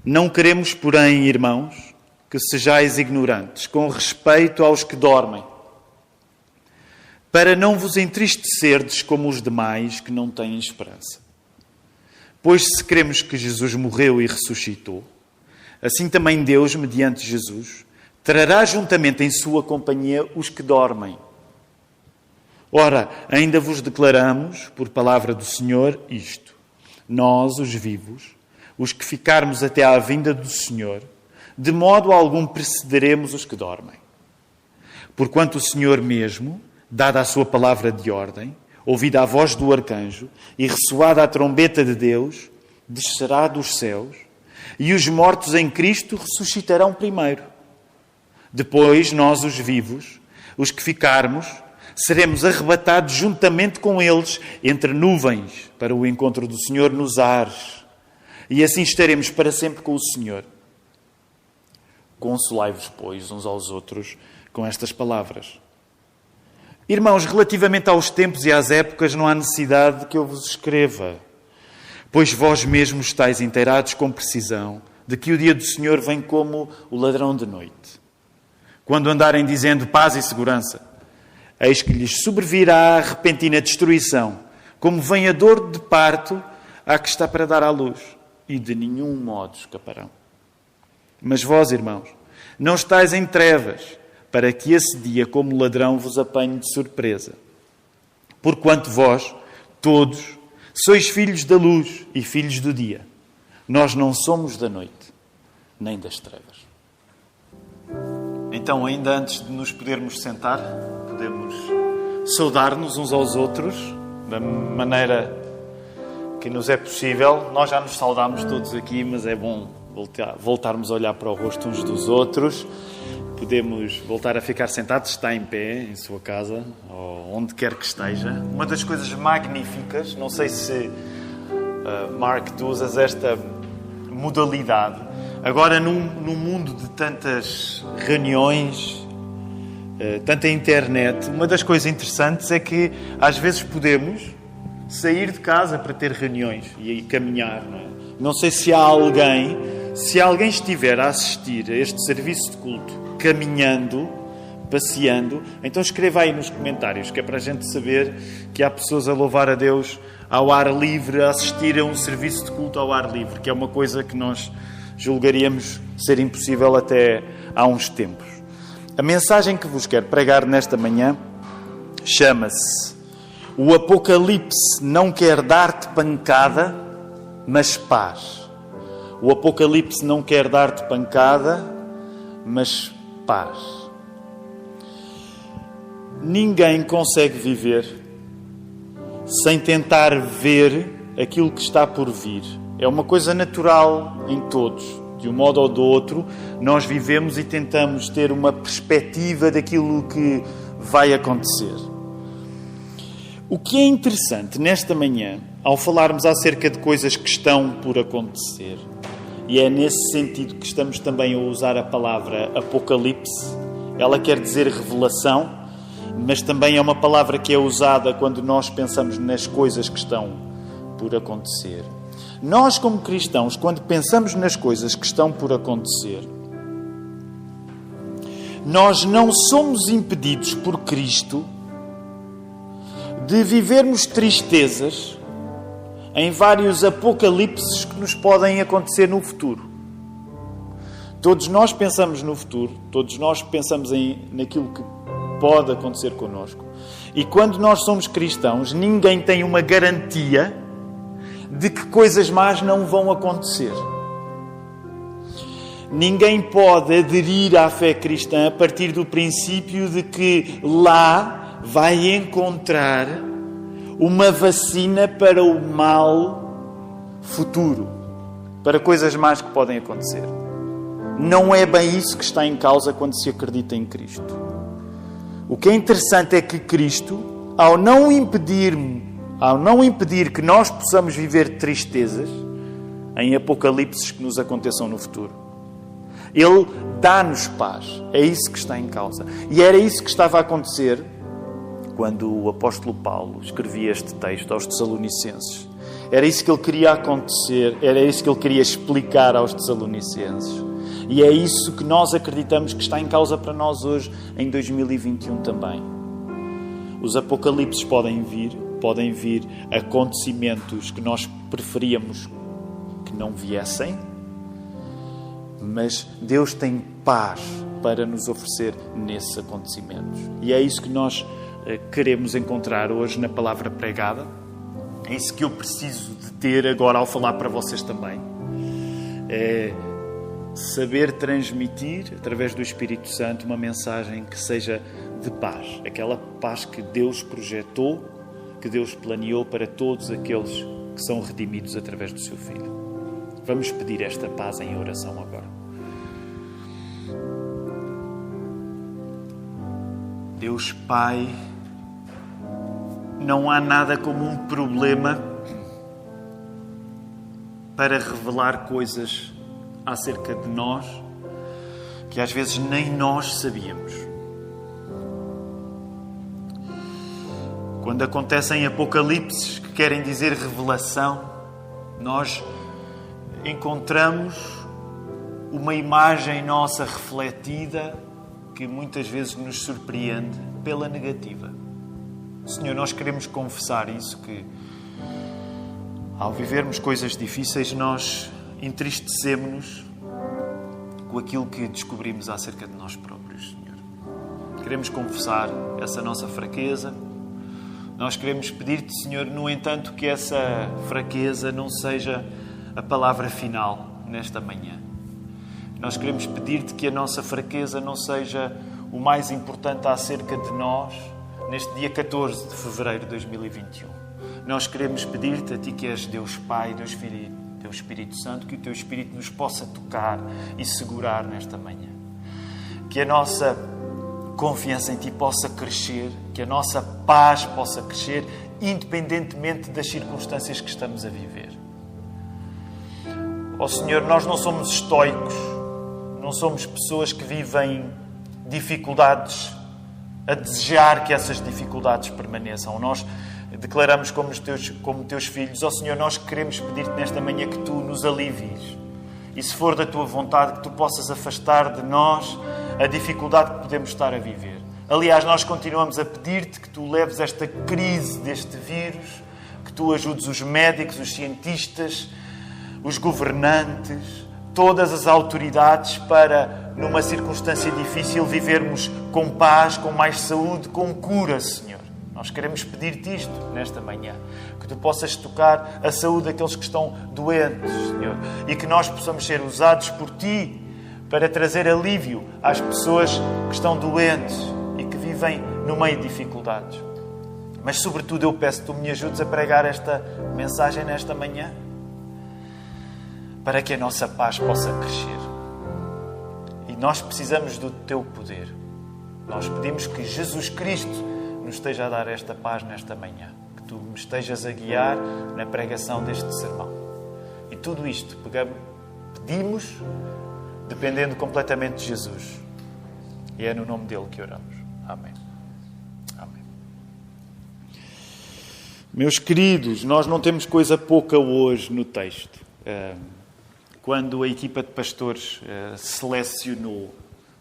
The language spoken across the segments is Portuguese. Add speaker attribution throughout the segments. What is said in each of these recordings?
Speaker 1: Não queremos, porém, irmãos, que sejais ignorantes com respeito aos que dormem, para não vos entristecerdes como os demais que não têm esperança. Pois se cremos que Jesus morreu e ressuscitou, assim também Deus, mediante Jesus, trará juntamente em sua companhia os que dormem. Ora, ainda vos declaramos, por palavra do Senhor, isto: nós, os vivos, os que ficarmos até à vinda do Senhor, de modo algum precederemos os que dormem. Porquanto o Senhor mesmo, dada a sua palavra de ordem, ouvida a voz do arcanjo e ressoada a trombeta de Deus, descerá dos céus, e os mortos em Cristo ressuscitarão primeiro. Depois, nós, os vivos, os que ficarmos, seremos arrebatados juntamente com eles entre nuvens para o encontro do Senhor nos ares. E assim estaremos para sempre com o Senhor. Consolai-vos, pois, uns aos outros com estas palavras. Irmãos, relativamente aos tempos e às épocas, não há necessidade de que eu vos escreva, pois vós mesmos estáis inteirados com precisão de que o dia do Senhor vem como o ladrão de noite. Quando andarem dizendo paz e segurança, eis que lhes sobrevirá a repentina destruição, como vem a dor de parto à que está para dar à luz, e de nenhum modo escaparão. Mas vós, irmãos, não estáis em trevas, para que esse dia, como ladrão, vos apanhe de surpresa. Porquanto vós, todos, sois filhos da luz e filhos do dia. Nós não somos da noite, nem das trevas. Então, ainda antes de nos podermos sentar, podemos saudar-nos uns aos outros, da maneira que nos é possível. Nós já nos saudámos todos aqui, mas é bom voltarmos a olhar para o rosto uns dos outros. Podemos voltar a ficar sentados, está em pé, em sua casa, ou onde quer que esteja. Uma das coisas magníficas, não sei se, Mark, tu usas esta modalidade. Agora, num mundo de tantas reuniões, tanta internet, uma das coisas interessantes é que, às vezes, podemos sair de casa para ter reuniões e caminhar. Não é? Não sei se há alguém, se alguém estiver a assistir a este serviço de culto, caminhando, passeando, então escreva aí nos comentários, que é para a gente saber que há pessoas a louvar a Deus ao ar livre, a assistir a um serviço de culto ao ar livre, que é uma coisa que nós julgaríamos ser impossível até há uns tempos. A mensagem que vos quero pregar nesta manhã chama-se: o Apocalipse não quer dar-te pancada, mas paz. O Apocalipse não quer dar-te pancada, mas paz. Ninguém consegue viver sem tentar ver aquilo que está por vir. É uma coisa natural em todos. De um modo ou do outro, nós vivemos e tentamos ter uma perspectiva daquilo que vai acontecer. O que é interessante nesta manhã, ao falarmos acerca de coisas que estão por acontecer, e é nesse sentido que estamos também a usar a palavra Apocalipse. Ela quer dizer revelação, mas também é uma palavra que é usada quando nós pensamos nas coisas que estão por acontecer. Nós, como cristãos, quando pensamos nas coisas que estão por acontecer, nós não somos impedidos por Cristo de vivermos tristezas em vários apocalipses que nos podem acontecer no futuro. Todos nós pensamos no futuro, todos nós pensamos naquilo que pode acontecer connosco. E quando nós somos cristãos, ninguém tem uma garantia de que coisas más não vão acontecer. Ninguém pode aderir à fé cristã a partir do princípio de que lá vai encontrar uma vacina para o mal futuro, para coisas más que podem acontecer. Não é bem isso que está em causa quando se acredita em Cristo. O que é interessante é que Cristo, ao não impedir que nós possamos viver tristezas em apocalipses que nos aconteçam no futuro, Ele dá-nos paz. É isso que está em causa. E era isso que estava a acontecer quando o apóstolo Paulo escrevia este texto aos Tessalonicenses. Era isso que ele queria acontecer, era isso que ele queria explicar aos Tessalonicenses. E é isso que nós acreditamos que está em causa para nós hoje, em 2021 também. Os apocalipses podem vir acontecimentos que nós preferíamos que não viessem, mas Deus tem paz para nos oferecer nesses acontecimentos. E é isso que nós queremos encontrar hoje na palavra pregada. É isso que eu preciso de ter agora ao falar para vocês também. É saber transmitir, através do Espírito Santo, uma mensagem que seja de paz. Aquela paz que Deus projetou, que Deus planeou para todos aqueles que são redimidos através do seu Filho. Vamos pedir esta paz em oração agora. Deus Pai, não há nada como um problema para revelar coisas acerca de nós que às vezes nem nós sabíamos. Quando acontecem apocalipses que querem dizer revelação, nós encontramos uma imagem nossa refletida que muitas vezes nos surpreende pela negativa. Senhor, nós queremos confessar isso, que ao vivermos coisas difíceis nós entristecemos-nos com aquilo que descobrimos acerca de nós próprios, Senhor. Queremos confessar essa nossa fraqueza. Nós queremos pedir-te, Senhor, no entanto, que essa fraqueza não seja a palavra final nesta manhã. Nós queremos pedir-te que a nossa fraqueza não seja o mais importante acerca de nós neste dia 14 de fevereiro de 2021. Nós queremos pedir-te, a ti que és Deus Pai, Deus Filho e Deus Espírito Santo, que o teu Espírito nos possa tocar e segurar nesta manhã. Que a nossa confiança em ti possa crescer, que a nossa paz possa crescer, independentemente das circunstâncias que estamos a viver. Ó Senhor, nós não somos estoicos, não somos pessoas que vivem dificuldades a desejar que essas dificuldades permaneçam. Nós declaramos como teus filhos, ó Senhor, nós queremos pedir-te nesta manhã que tu nos alivies. E se for da tua vontade, que tu possas afastar de nós a dificuldade que podemos estar a viver. Aliás, nós continuamos a pedir-te que tu leves esta crise deste vírus, que tu ajudes os médicos, os cientistas, os governantes, todas as autoridades para, numa circunstância difícil, vivermos com paz, com mais saúde, com cura, Senhor. Nós queremos pedir-te isto nesta manhã, que tu possas tocar a saúde daqueles que estão doentes, Senhor, e que nós possamos ser usados por ti para trazer alívio às pessoas que estão doentes e que vivem no meio de dificuldades. Mas, sobretudo, eu peço que tu me ajudes a pregar esta mensagem nesta manhã, para que a nossa paz possa crescer. E nós precisamos do teu poder. Nós pedimos que Jesus Cristo nos esteja a dar esta paz nesta manhã. Que tu me estejas a guiar na pregação deste sermão. E tudo isto pedimos dependendo completamente de Jesus. E é no nome dele que oramos. Amém. Amém. Meus queridos, nós não temos coisa pouca hoje no texto. Quando a equipa de pastores selecionou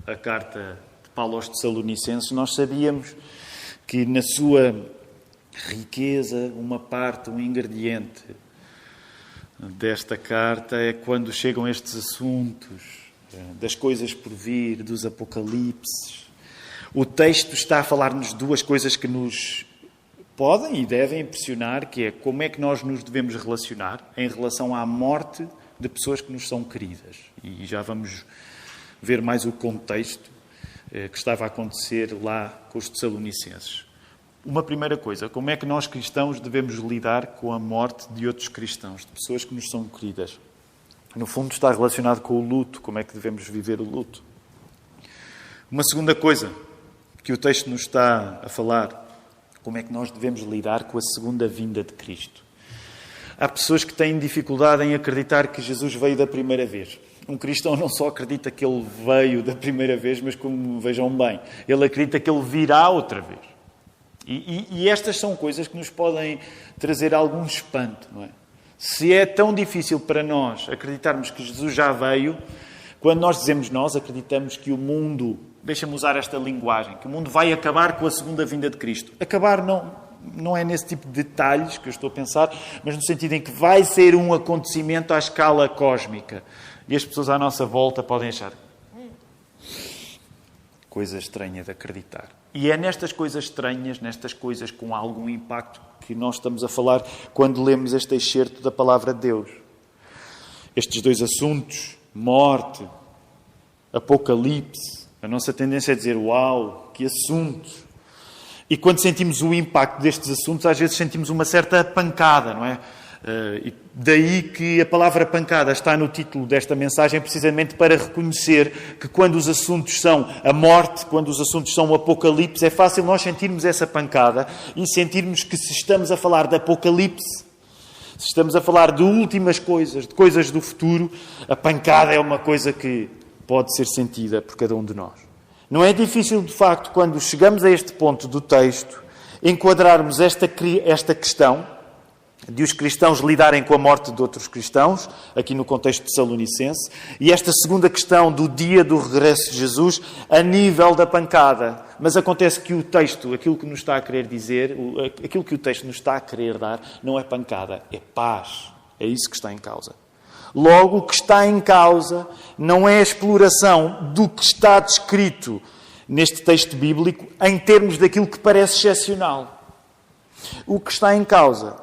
Speaker 1: a carta de Paulo aos Tessalonicenses, nós sabíamos que na sua riqueza, uma parte, um ingrediente desta carta é quando chegam estes assuntos das coisas por vir, dos apocalipses. O texto está a falar-nos duas coisas que nos podem e devem impressionar, que é como é que nós nos devemos relacionar em relação à morte de pessoas que nos são queridas. E já vamos ver mais o contexto que estava a acontecer lá com os Tessalonicenses. Uma primeira coisa, como é que nós cristãos devemos lidar com a morte de outros cristãos, de pessoas que nos são queridas? No fundo está relacionado com o luto, como é que devemos viver o luto. Uma segunda coisa que o texto nos está a falar, como é que nós devemos lidar com a segunda vinda de Cristo. Há pessoas que têm dificuldade em acreditar que Jesus veio da primeira vez. Um cristão não só acredita que ele veio da primeira vez, mas como vejam bem, ele acredita que ele virá outra vez. E estas são coisas que nos podem trazer algum espanto, não é? Se é tão difícil para nós acreditarmos que Jesus já veio, quando nós dizemos nós, acreditamos que o mundo, deixa-me usar esta linguagem, que o mundo vai acabar com a segunda vinda de Cristo. Acabar não é nesse tipo de detalhes que eu estou a pensar, mas no sentido em que vai ser um acontecimento à escala cósmica. E as pessoas à nossa volta podem achar coisa estranha de acreditar. E é nestas coisas estranhas, nestas coisas com algum impacto, que nós estamos a falar quando lemos este excerto da Palavra de Deus. Estes dois assuntos, morte, apocalipse, a nossa tendência é dizer, uau, que assuntos! E quando sentimos o impacto destes assuntos, às vezes sentimos uma certa pancada, não é? E daí que a palavra pancada está no título desta mensagem, precisamente para reconhecer que quando os assuntos são a morte, quando os assuntos são o apocalipse, é fácil nós sentirmos essa pancada e sentirmos que se estamos a falar de apocalipse, se estamos a falar de últimas coisas, de coisas do futuro, a pancada é uma coisa que pode ser sentida por cada um de nós. Não é difícil, de facto, quando chegamos a este ponto do texto, enquadrarmos esta questão de os cristãos lidarem com a morte de outros cristãos, aqui no contexto tessalonicense, e esta segunda questão do dia do regresso de Jesus a nível da pancada. Mas acontece que o texto, aquilo que nos está a querer dizer, aquilo que o texto nos está a querer dar, não é pancada, é paz. É isso que está em causa. Logo, o que está em causa não é a exploração do que está descrito neste texto bíblico em termos daquilo que parece excepcional. O que está em causa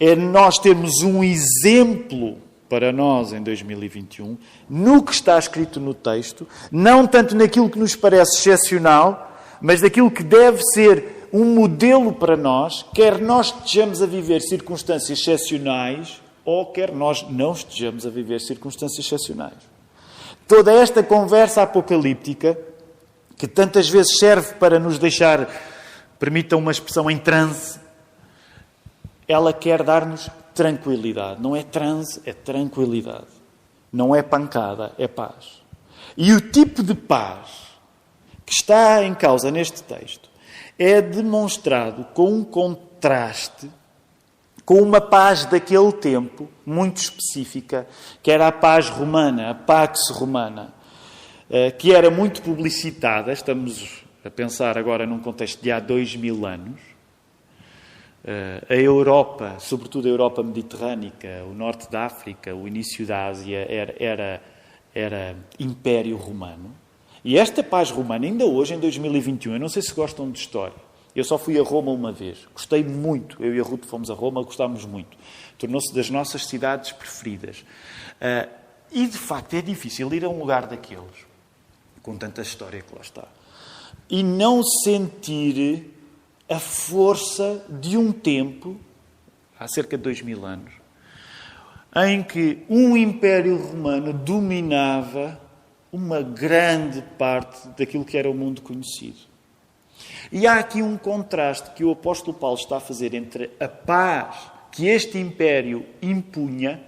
Speaker 1: é nós termos um exemplo para nós em 2021, no que está escrito no texto, não tanto naquilo que nos parece excepcional, mas daquilo que deve ser um modelo para nós, quer nós estejamos a viver circunstâncias excepcionais, ou quer nós não estejamos a viver circunstâncias excepcionais. Toda esta conversa apocalíptica, que tantas vezes serve para nos deixar, permitam uma expressão, em transe, ela quer dar-nos tranquilidade. Não é transe, é tranquilidade. Não é pancada, é paz. E o tipo de paz que está em causa neste texto é demonstrado com um contraste com uma paz daquele tempo, muito específica, que era a paz romana, a Pax Romana, que era muito publicitada. Estamos a pensar agora num contexto de há 2000 anos. A Europa, sobretudo a Europa mediterrânica, o norte da África, o início da Ásia, era Império Romano. E esta paz romana, ainda hoje, em 2021, eu não sei se gostam de história. Eu só fui a Roma uma vez. Gostei muito. Eu e a Ruth fomos a Roma, gostámos muito. Tornou-se das nossas cidades preferidas. E, de facto, é difícil ir a um lugar daqueles, com tanta história que lá está, e não sentir a força de um tempo, há cerca de 2000 anos, em que um Império Romano dominava uma grande parte daquilo que era o mundo conhecido. E há aqui um contraste que o apóstolo Paulo está a fazer entre a paz que este império impunha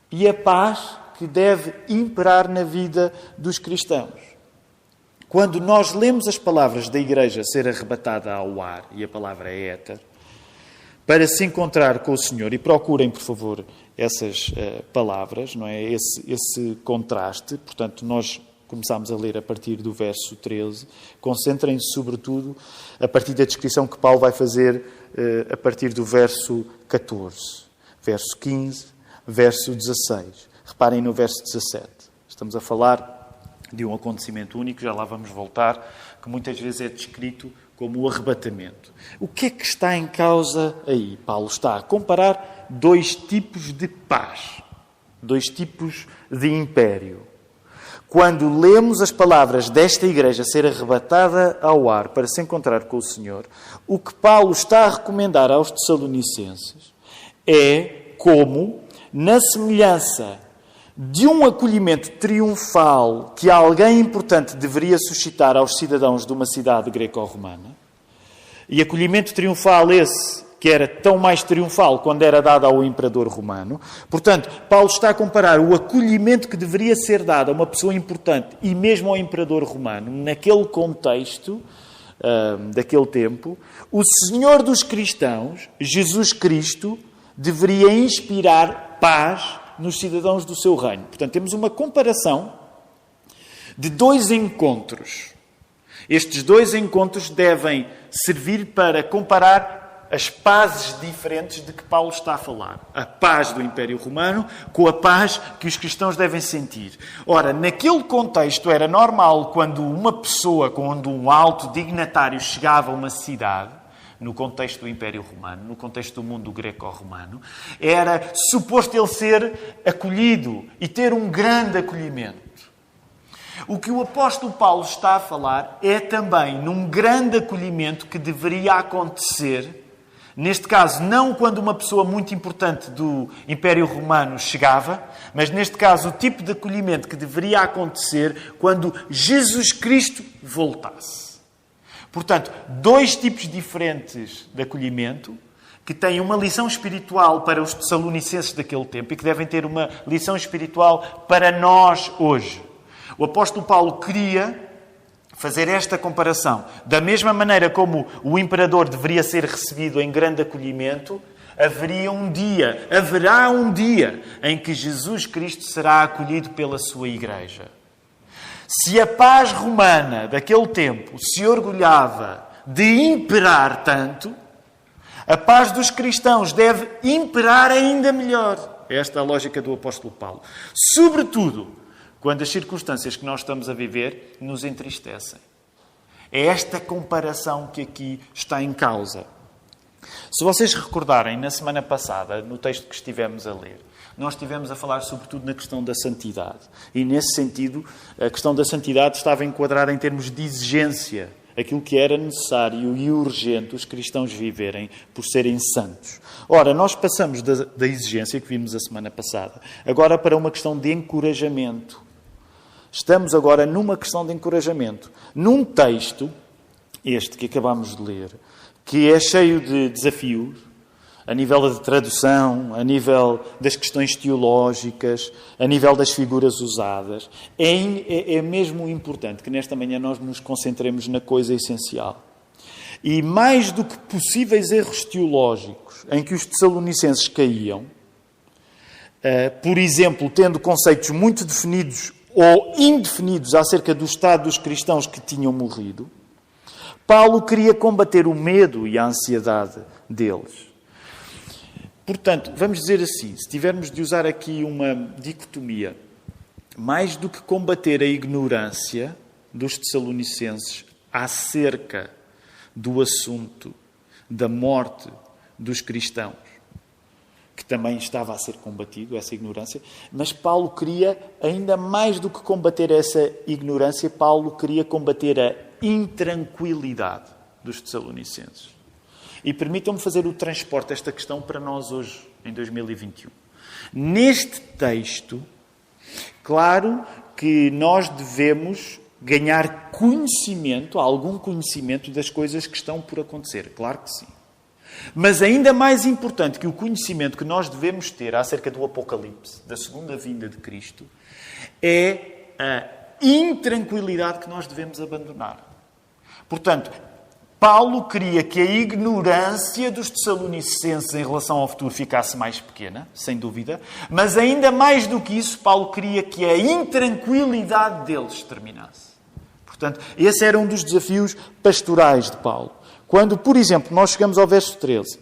Speaker 1: e a paz que deve imperar na vida dos cristãos. Quando nós lemos as palavras da igreja ser arrebatada ao ar, e a palavra é éter, para se encontrar com o Senhor, e procurem, por favor, essas palavras, não é? Esse contraste. Portanto, nós começámos a ler a partir do verso 13. Concentrem-se, sobretudo, a partir da descrição que Paulo vai fazer a partir do verso 14, verso 15, verso 16. Reparem no verso 17. Estamos a falar de um acontecimento único, já lá vamos voltar, que muitas vezes é descrito como o arrebatamento. O que é que está em causa aí? Paulo está a comparar dois tipos de paz, dois tipos de império. Quando lemos as palavras desta igreja ser arrebatada ao ar para se encontrar com o Senhor, o que Paulo está a recomendar aos tessalonicenses é como, na semelhança de um acolhimento triunfal que alguém importante deveria suscitar aos cidadãos de uma cidade greco-romana, e acolhimento triunfal esse que era tão mais triunfal quando era dado ao imperador romano. Portanto, Paulo está a comparar o acolhimento que deveria ser dado a uma pessoa importante e mesmo ao imperador romano, naquele contexto daquele tempo. O Senhor dos cristãos, Jesus Cristo, deveria inspirar paz nos cidadãos do seu reino. Portanto, temos uma comparação de dois encontros. Estes dois encontros devem servir para comparar as pazes diferentes de que Paulo está a falar. A paz do Império Romano com a paz que os cristãos devem sentir. Ora, naquele contexto era normal quando uma pessoa, quando um alto dignatário chegava a uma cidade, no contexto do Império Romano, no contexto do mundo greco-romano, era suposto ele ser acolhido e ter um grande acolhimento. O que o apóstolo Paulo está a falar é também num grande acolhimento que deveria acontecer. Neste caso, não quando uma pessoa muito importante do Império Romano chegava, mas neste caso o tipo de acolhimento que deveria acontecer quando Jesus Cristo voltasse. Portanto, dois tipos diferentes de acolhimento que têm uma lição espiritual para os tessalonicenses daquele tempo e que devem ter uma lição espiritual para nós hoje. O apóstolo Paulo queria fazer esta comparação. Da mesma maneira como o imperador deveria ser recebido em grande acolhimento, haverá um dia em que Jesus Cristo será acolhido pela sua igreja. Se a paz romana daquele tempo se orgulhava de imperar tanto, a paz dos cristãos deve imperar ainda melhor. Esta é a lógica do apóstolo Paulo. Sobretudo quando as circunstâncias que nós estamos a viver nos entristecem. É esta comparação que aqui está em causa. Se vocês recordarem, na semana passada, no texto que estivemos a ler, nós estivemos a falar sobretudo na questão da santidade. E, nesse sentido, a questão da santidade estava enquadrada em termos de exigência. Aquilo que era necessário e urgente os cristãos viverem por serem santos. Ora, nós passamos da exigência que vimos a semana passada, agora para uma questão de encorajamento. Estamos agora numa questão de encorajamento. Num texto, este que acabamos de ler, que é cheio de desafios, a nível de tradução, a nível das questões teológicas, a nível das figuras usadas, é mesmo importante que nesta manhã nós nos concentremos na coisa essencial. E mais do que possíveis erros teológicos em que os tessalonicenses caíam, por exemplo, tendo conceitos muito definidos ou indefinidos acerca do estado dos cristãos que tinham morrido, Paulo queria combater o medo e a ansiedade deles. Portanto, vamos dizer assim, se tivermos de usar aqui uma dicotomia, mais do que combater a ignorância dos tessalonicenses acerca do assunto da morte dos cristãos, que também estava a ser combatido, essa ignorância, mas Paulo queria, ainda mais do que combater essa ignorância, Paulo queria combater a intranquilidade dos tessalonicenses. E permitam-me fazer o transporte desta questão para nós hoje, em 2021. Neste texto, claro que nós devemos ganhar conhecimento, algum conhecimento das coisas que estão por acontecer. Claro que sim. Mas ainda mais importante que o conhecimento que nós devemos ter acerca do Apocalipse, da segunda vinda de Cristo, é a intranquilidade que nós devemos abandonar. Portanto, Paulo queria que a ignorância dos tessalonicenses em relação ao futuro ficasse mais pequena, sem dúvida, mas ainda mais do que isso, Paulo queria que a intranquilidade deles terminasse. Portanto, esse era um dos desafios pastorais de Paulo. Quando, por exemplo, nós chegamos ao verso 13,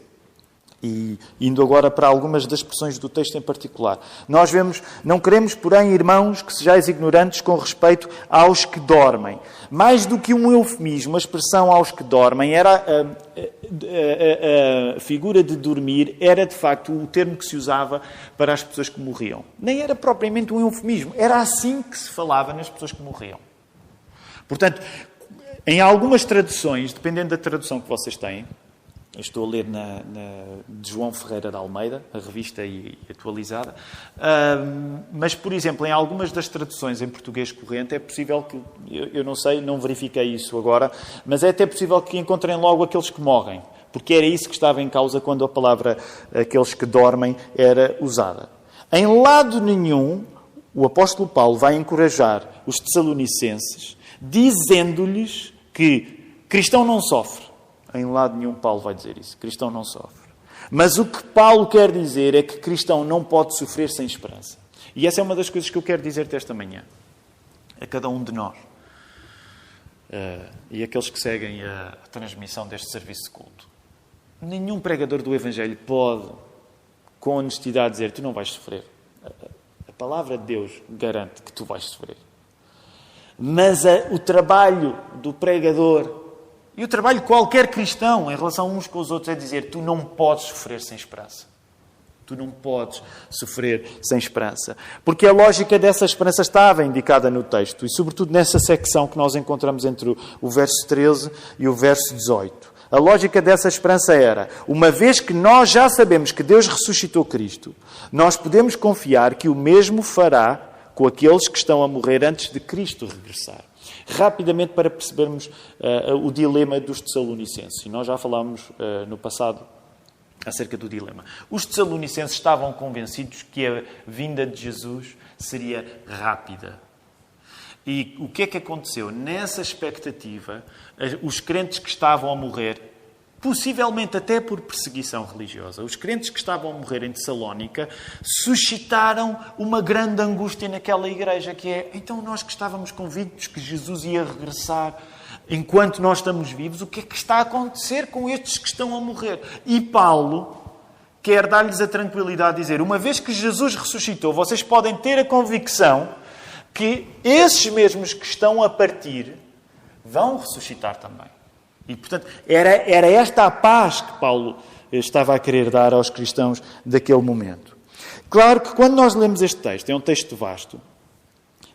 Speaker 1: e indo agora para algumas das expressões do texto em particular, nós vemos: não queremos, porém, irmãos, que sejais ignorantes com respeito aos que dormem. Mais do que um eufemismo, a expressão aos que dormem, era a figura de dormir, era de facto o termo que se usava para as pessoas que morriam. Nem era propriamente um eufemismo, era assim que se falava nas pessoas que morriam. Portanto, em algumas traduções, dependendo da tradução que vocês têm, eu estou a ler de João Ferreira de Almeida, a revista e atualizada, mas, por exemplo, em algumas das traduções em português corrente, é possível que, eu não sei, não verifiquei isso agora, mas é até possível que encontrem logo aqueles que morrem, porque era isso que estava em causa quando a palavra aqueles que dormem era usada. Em lado nenhum, o apóstolo Paulo vai encorajar os tessalonicenses, dizendo-lhes que cristão não sofre. Em lado nenhum Paulo vai dizer isso. Cristão não sofre. Mas o que Paulo quer dizer é que cristão não pode sofrer sem esperança. E essa é uma das coisas que eu quero dizer-te esta manhã. A cada um de nós. E aqueles que seguem a transmissão deste serviço de culto. Nenhum pregador do Evangelho pode, com honestidade, dizer tu não vais sofrer. A palavra de Deus garante que tu vais sofrer. Mas o trabalho do pregador e o trabalho de qualquer cristão em relação uns com os outros é dizer tu não podes sofrer sem esperança. Tu não podes sofrer sem esperança. Porque a lógica dessa esperança estava indicada no texto e sobretudo nessa secção que nós encontramos entre o verso 13 e o verso 18. A lógica dessa esperança era, uma vez que nós já sabemos que Deus ressuscitou Cristo, nós podemos confiar que o mesmo fará com aqueles que estão a morrer antes de Cristo regressar. Rapidamente para percebermos o dilema dos Tessalonicenses. E nós já falámos no passado acerca do dilema. Os Tessalonicenses estavam convencidos que a vinda de Jesus seria rápida. E o que é que aconteceu? Nessa expectativa, os crentes que estavam a morrer, possivelmente até por perseguição religiosa, os crentes que estavam a morrer em Tessalónica suscitaram uma grande angústia naquela igreja, que é, então nós que estávamos convictos que Jesus ia regressar enquanto nós estamos vivos, o que é que está a acontecer com estes que estão a morrer? E Paulo quer dar-lhes a tranquilidade de dizer, uma vez que Jesus ressuscitou, vocês podem ter a convicção que esses mesmos que estão a partir vão ressuscitar também. E, portanto, era esta a paz que Paulo estava a querer dar aos cristãos daquele momento. Claro que quando nós lemos este texto, é um texto vasto,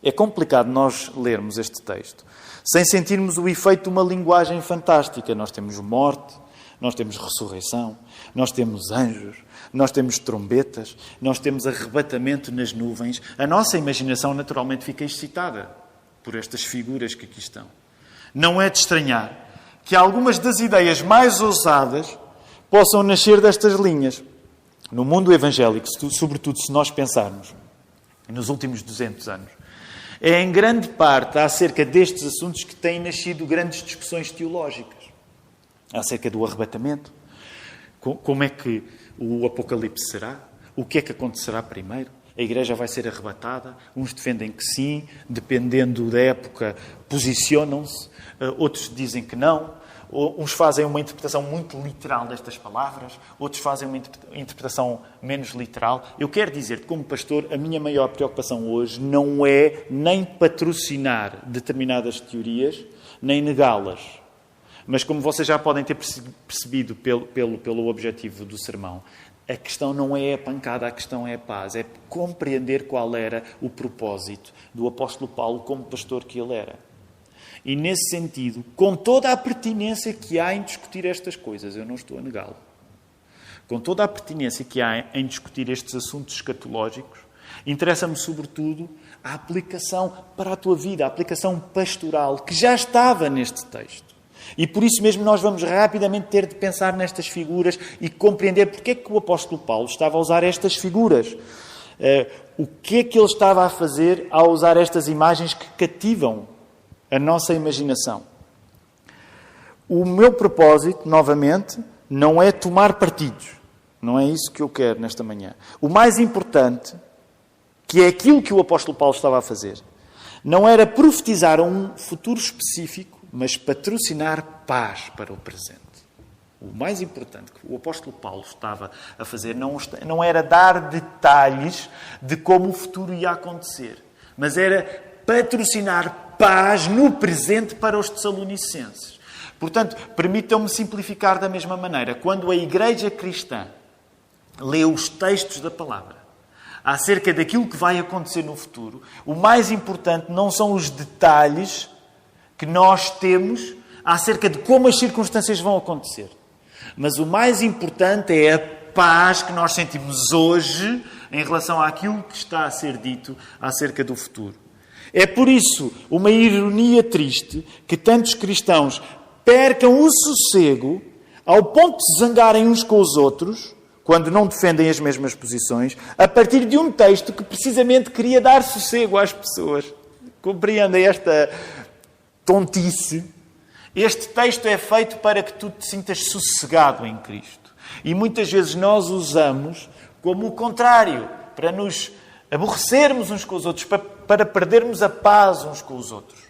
Speaker 1: é complicado nós lermos este texto sem sentirmos o efeito de uma linguagem fantástica. Nós temos morte, nós temos ressurreição, nós temos anjos, nós temos trombetas, nós temos arrebatamento nas nuvens. A nossa imaginação naturalmente fica excitada por estas figuras que aqui estão. Não é de estranhar que algumas das ideias mais ousadas possam nascer destas linhas. No mundo evangélico, sobretudo se nós pensarmos nos últimos 200 anos, é em grande parte acerca destes assuntos que têm nascido grandes discussões teológicas. Acerca do arrebatamento, como é que o Apocalipse será, o que é que acontecerá primeiro, a Igreja vai ser arrebatada, uns defendem que sim, dependendo da época posicionam-se, outros dizem que não, uns fazem uma interpretação muito literal destas palavras, outros fazem uma interpretação menos literal. Eu quero dizer-te, como pastor, a minha maior preocupação hoje não é nem patrocinar determinadas teorias, nem negá-las. Mas como vocês já podem ter percebido pelo objetivo do sermão, a questão não é a pancada, a questão é a paz. É compreender qual era o propósito do apóstolo Paulo como pastor que ele era. E nesse sentido, com toda a pertinência que há em discutir estas coisas, eu não estou a negá-lo, com toda a pertinência que há em discutir estes assuntos escatológicos, interessa-me sobretudo a aplicação para a tua vida, a aplicação pastoral, que já estava neste texto. E por isso mesmo nós vamos rapidamente ter de pensar nestas figuras e compreender porque é que o apóstolo Paulo estava a usar estas figuras. O que é que ele estava a fazer ao usar estas imagens que cativam a nossa imaginação. O meu propósito, novamente, não é tomar partidos. Não é isso que eu quero nesta manhã. O mais importante, que é aquilo que o apóstolo Paulo estava a fazer, não era profetizar um futuro específico, mas patrocinar paz para o presente. O mais importante que o apóstolo Paulo estava a fazer não era dar detalhes de como o futuro ia acontecer, mas era patrocinar paz no presente para os tessalonicenses. Portanto, permitam-me simplificar da mesma maneira. Quando a igreja cristã lê os textos da palavra acerca daquilo que vai acontecer no futuro, o mais importante não são os detalhes que nós temos acerca de como as circunstâncias vão acontecer. Mas o mais importante é a paz que nós sentimos hoje em relação àquilo que está a ser dito acerca do futuro. É por isso uma ironia triste que tantos cristãos percam o sossego ao ponto de zangarem uns com os outros, quando não defendem as mesmas posições, a partir de um texto que precisamente queria dar sossego às pessoas. Compreendem esta tontice? Este texto é feito para que tu te sintas sossegado em Cristo. E muitas vezes nós usamos como o contrário, para nos aborrecermos uns com os outros, para perdermos a paz uns com os outros.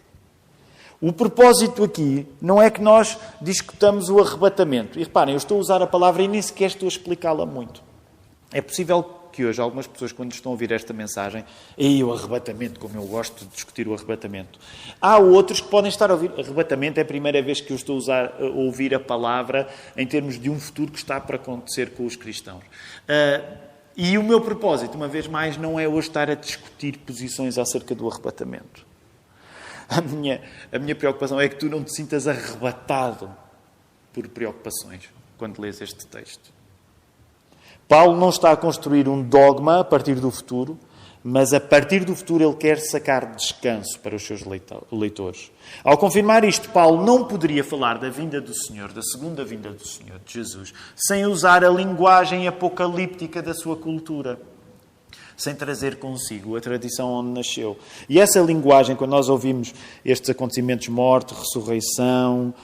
Speaker 1: O propósito aqui não é que nós discutamos o arrebatamento. E reparem, eu estou a usar a palavra e nem sequer estou a explicá-la muito. É possível que hoje algumas pessoas, quando estão a ouvir esta mensagem, o arrebatamento, como eu gosto de discutir o arrebatamento. Há outros que podem estar a ouvir. Arrebatamento é a primeira vez que eu estou a ouvir a palavra em termos de um futuro que está para acontecer com os cristãos. E o meu propósito, uma vez mais, não é hoje estar a discutir posições acerca do arrebatamento. A minha preocupação é que tu não te sintas arrebatado por preocupações quando lês este texto. Paulo não está a construir um dogma a partir do futuro, mas a partir do futuro ele quer sacar descanso para os seus leitores. Ao confirmar isto, Paulo não poderia falar da vinda do Senhor, da segunda vinda do Senhor, de Jesus, sem usar a linguagem apocalíptica da sua cultura, sem trazer consigo a tradição onde nasceu. E essa linguagem, quando nós ouvimos estes acontecimentos, morte, ressurreição,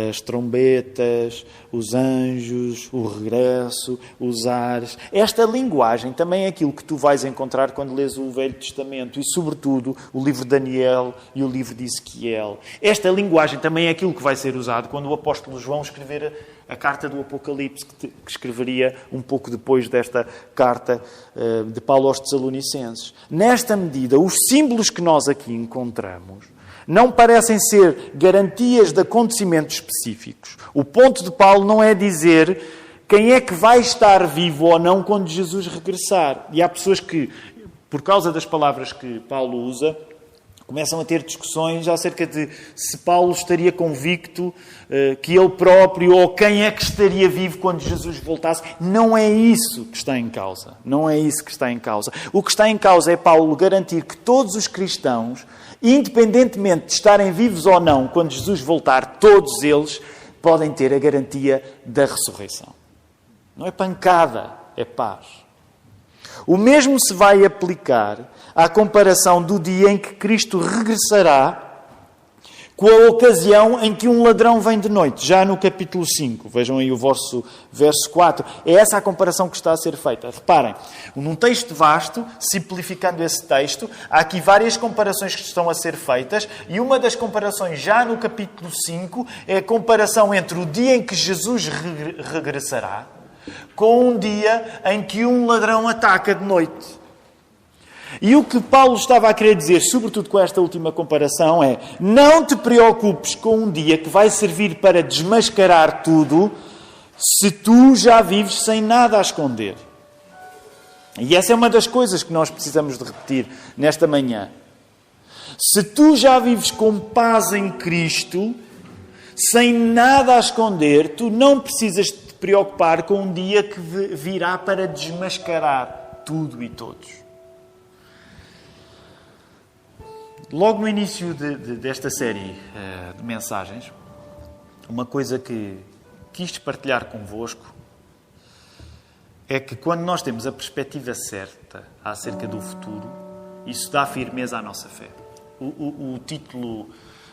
Speaker 1: as trombetas, os anjos, o regresso, os ares. Esta linguagem também é aquilo que tu vais encontrar quando lês o Velho Testamento e, sobretudo, o livro de Daniel e o livro de Ezequiel. Esta linguagem também é aquilo que vai ser usado quando o apóstolo João escrever a carta do Apocalipse, que escreveria um pouco depois desta carta de Paulo aos Tessalonicenses. Nesta medida, os símbolos que nós aqui encontramos não parecem ser garantias de acontecimentos específicos. O ponto de Paulo não é dizer quem é que vai estar vivo ou não quando Jesus regressar. E há pessoas que, por causa das palavras que Paulo usa, começam a ter discussões acerca de se Paulo estaria convicto que ele próprio ou quem é que estaria vivo quando Jesus voltasse. Não é isso que está em causa. Não é isso que está em causa. O que está em causa é Paulo garantir que todos os cristãos, independentemente de estarem vivos ou não, quando Jesus voltar, todos eles podem ter a garantia da ressurreição. Não é pancada, é paz. O mesmo se vai aplicar à comparação do dia em que Cristo regressará com a ocasião em que um ladrão vem de noite, já no capítulo 5. Vejam aí o vosso verso 4. É essa a comparação que está a ser feita. Reparem, num texto vasto, simplificando esse texto, há aqui várias comparações que estão a ser feitas, e uma das comparações já no capítulo 5 é a comparação entre o dia em que Jesus regressará com um dia em que um ladrão ataca de noite. E o que Paulo estava a querer dizer, sobretudo com esta última comparação, é: não te preocupes com um dia que vai servir para desmascarar tudo, se tu já vives sem nada a esconder. E essa é uma das coisas que nós precisamos de repetir nesta manhã. Se tu já vives com paz em Cristo, sem nada a esconder, tu não precisas te preocupar com um dia que virá para desmascarar tudo e todos. Logo no início desta série de mensagens, uma coisa que quis partilhar convosco é que quando nós temos a perspectiva certa acerca do futuro, isso dá firmeza à nossa fé. O título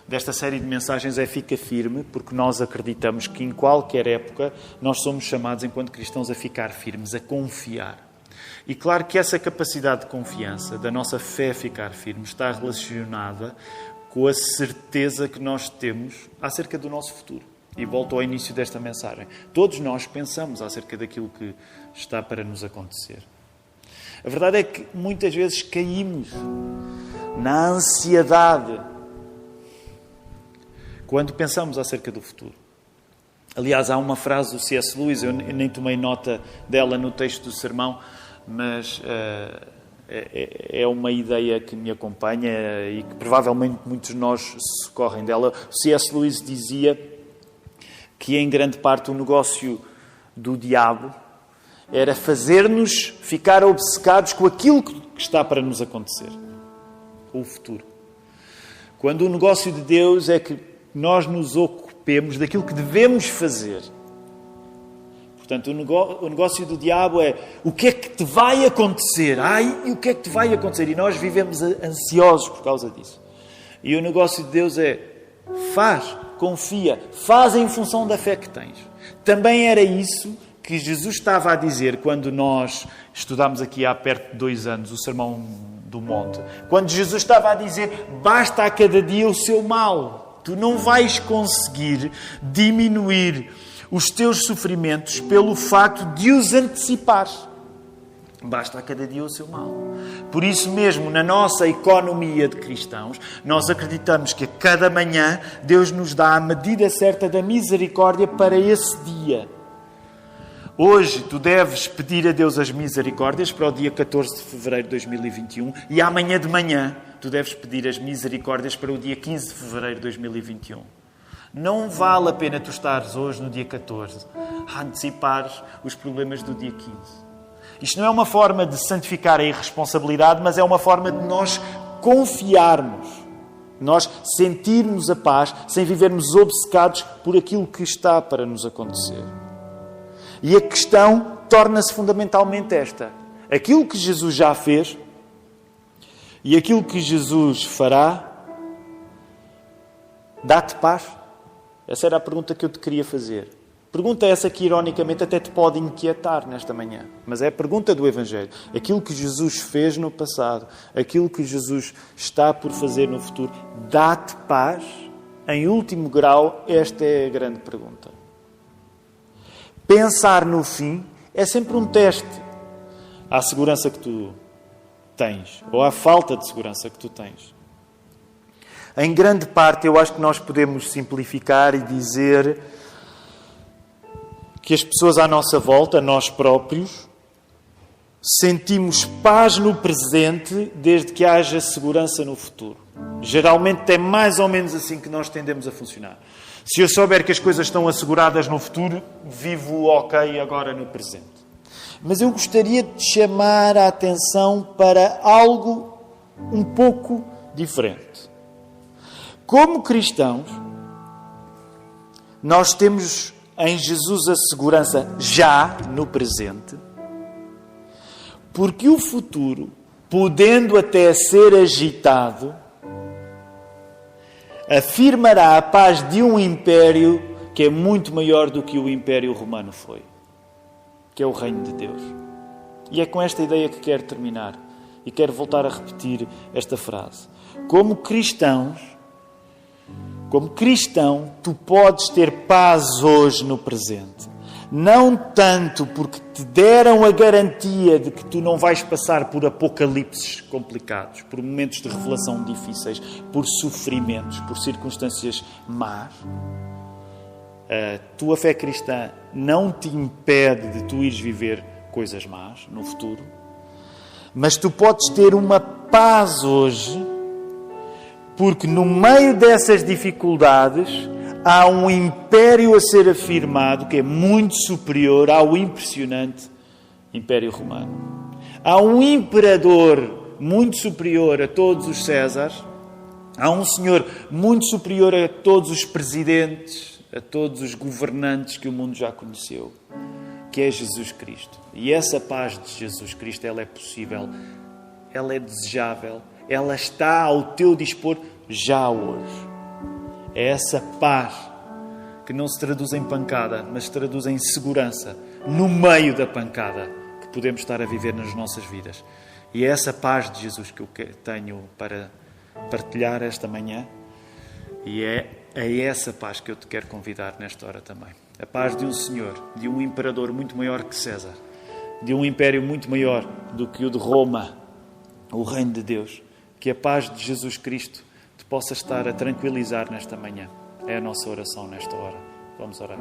Speaker 1: desta série de mensagens é Fica Firme, porque nós acreditamos que em qualquer época nós somos chamados, enquanto cristãos, a ficar firmes, a confiar. E claro que essa capacidade de confiança, da nossa fé ficar firme, está relacionada com a certeza que nós temos acerca do nosso futuro. E volto ao início desta mensagem. Todos nós pensamos acerca daquilo que está para nos acontecer. A verdade é que muitas vezes caímos na ansiedade quando pensamos acerca do futuro. Aliás, há uma frase do C.S. Lewis, eu nem tomei nota dela no texto do sermão, mas é uma ideia que me acompanha e que provavelmente muitos de nós socorrem dela. O C.S. Lewis dizia que, em grande parte, o negócio do diabo era fazer-nos ficar obcecados com aquilo que está para nos acontecer, com o futuro. Quando o negócio de Deus é que nós nos ocupemos daquilo que devemos fazer. Portanto, o negócio do diabo é o que é que te vai acontecer? E o que é que te vai acontecer? E nós vivemos ansiosos por causa disso. E o negócio de Deus é faz, confia, faz em função da fé que tens. Também era isso que Jesus estava a dizer quando nós estudámos aqui há perto de 2 anos o Sermão do Monte. Quando Jesus estava a dizer, basta a cada dia o seu mal. Tu não vais conseguir diminuir os teus sofrimentos pelo facto de os antecipar. Basta a cada dia o seu mal. Por isso mesmo, na nossa economia de cristãos, nós acreditamos que a cada manhã Deus nos dá a medida certa da misericórdia para esse dia. Hoje tu deves pedir a Deus as misericórdias para o dia 14 de fevereiro de 2021 e amanhã de manhã tu deves pedir as misericórdias para o dia 15 de fevereiro de 2021. Não vale a pena tu estares hoje no dia 14 a antecipar os problemas do dia 15. Isto não é uma forma de santificar a irresponsabilidade, mas é uma forma de nós confiarmos, nós sentirmos a paz sem vivermos obcecados por aquilo que está para nos acontecer. E a questão torna-se fundamentalmente esta. Aquilo que Jesus já fez e aquilo que Jesus fará, dá-te paz? Essa era a pergunta que eu te queria fazer. Pergunta essa que, ironicamente, até te pode inquietar nesta manhã. Mas é a pergunta do Evangelho. Aquilo que Jesus fez no passado, aquilo que Jesus está por fazer no futuro, dá-te paz? Em último grau, esta é a grande pergunta. Pensar no fim é sempre um teste à segurança que tu tens, ou à falta de segurança que tu tens. Em grande parte, eu acho que nós podemos simplificar e dizer que as pessoas à nossa volta, nós próprios, sentimos paz no presente desde que haja segurança no futuro. Geralmente é mais ou menos assim que nós tendemos a funcionar. Se eu souber que as coisas estão asseguradas no futuro, vivo ok agora no presente. Mas eu gostaria de chamar a atenção para algo um pouco diferente. Como cristãos, nós temos em Jesus a segurança já no presente, porque o futuro, podendo até ser agitado, afirmará a paz de um império que é muito maior do que o Império Romano foi, que é o Reino de Deus. E é com esta ideia que quero terminar e quero voltar a repetir esta frase. Como cristão, tu podes ter paz hoje no presente. Não tanto porque te deram a garantia de que tu não vais passar por apocalipses complicados, por momentos de revelação difíceis, por sofrimentos, por circunstâncias más. A tua fé cristã não te impede de tu ires viver coisas más no futuro, mas tu podes ter uma paz hoje, porque no meio dessas dificuldades há um império a ser afirmado que é muito superior ao impressionante Império Romano. Há um imperador muito superior a todos os Césares. Há um senhor muito superior a todos os presidentes, a todos os governantes que o mundo já conheceu, que é Jesus Cristo. E essa paz de Jesus Cristo, ela é possível, ela é desejável, ela está ao teu dispor já hoje. É essa paz que não se traduz em pancada, mas se traduz em segurança no meio da pancada que podemos estar a viver nas nossas vidas. E é essa paz de Jesus que eu tenho para partilhar esta manhã, e é a essa paz que eu te quero convidar nesta hora também. A paz de um Senhor, de um imperador muito maior que César, de um império muito maior do que o de Roma, o Reino de Deus. Que a paz de Jesus Cristo te possa estar a tranquilizar nesta manhã. É a nossa oração nesta hora. Vamos orar.